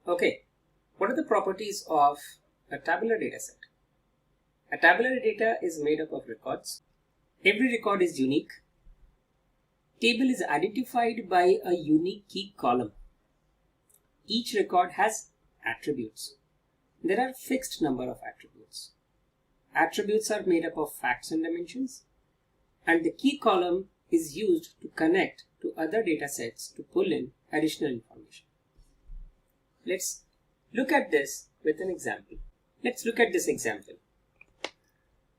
Okay, what are the properties of a tabular data set? A tabular data is made up of records. Every record is unique. Table is identified by a unique key column. Each record has attributes. There are fixed number of attributes. Attributes are made up of facts and dimensions, and the key column is used to connect to other data sets to pull in additional information. Let's look at this with an example. Let's look at this example.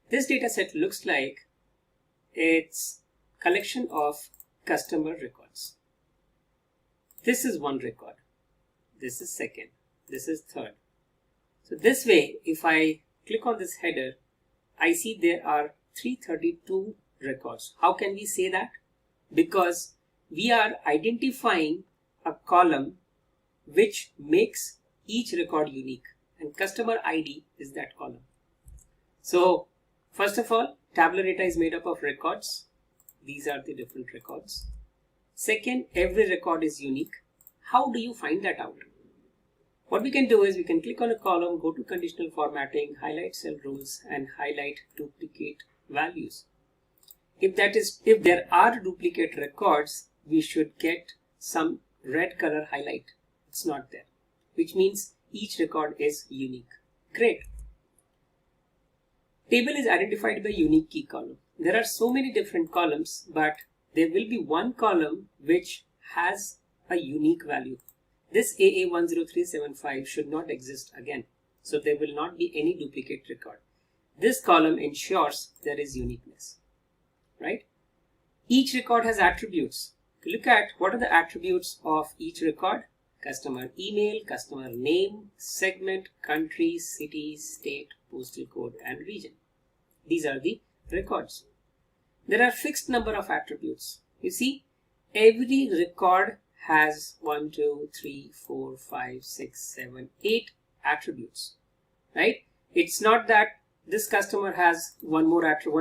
This data set looks like it's collection of customer records. This is one record. This is second. This is third. So this way, if I click on this header, I see there are 332 records. How can we say that? Because we are identifying a column which makes each record unique, and customer ID is that column. So first of all, tabular data is made up of records. These are the different records. Second, every record is unique. How do you find that out? What we can do is we can click on a column, go to conditional formatting, highlight cell rules, and highlight duplicate values. If there are duplicate records, we should get some red color highlight. It's not there, which means each record is unique. Great. Table is identified by unique key column. There are so many different columns, but there will be one column which has a unique value. This AA10375 should not exist again. So there will not be any duplicate record. This column ensures there is uniqueness, right? Each record has attributes. Look at what are the attributes of each record. Customer email, customer name, segment, country, city, state, postal code, and region. These are the records. There are fixed number of attributes. You see, every record has 1, 2, 3, 4, 5, 6, 7, 8 attributes, right? It's not that this customer has one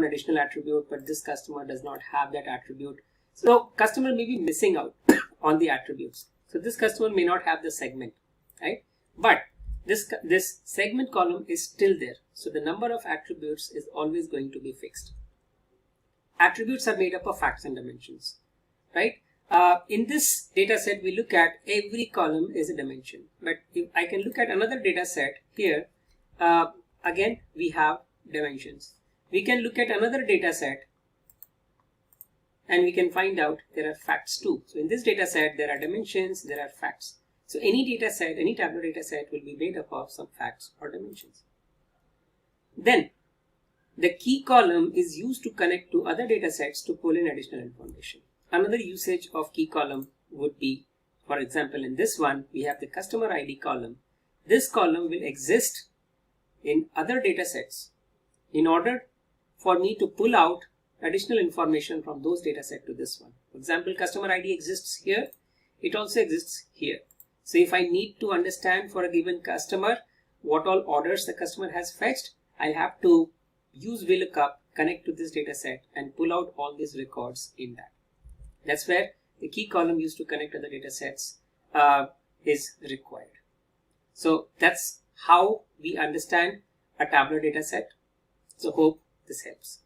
additional attribute, but this customer does not have that attribute. So customer may be missing out on the attributes. So this customer may not have the segment, right? But this segment column is still there. So the number of attributes is always going to be fixed. Attributes are made up of facts and dimensions, right? In this data set, we look at every column is a dimension. But if I can look at another data set here, again, we have dimensions. We can look at another data set and we can find out there are facts too. So in this data set, there are dimensions, there are facts. So any data set, any tabular data set will be made up of some facts or dimensions. Then the key column is used to connect to other data sets to pull in additional information. Another usage of key column would be, for example, in this one, we have the customer ID column. This column will exist in other data sets in order for me to pull out additional information from those data set to this one. For example, customer ID exists here. It also exists here. So if I need to understand for a given customer what all orders the customer has fetched, I'll have to use VLOOKUP, connect to this data set and pull out all these records in that. That's where the key column used to connect other data sets is required. So that's how we understand a tabular data set. So hope this helps.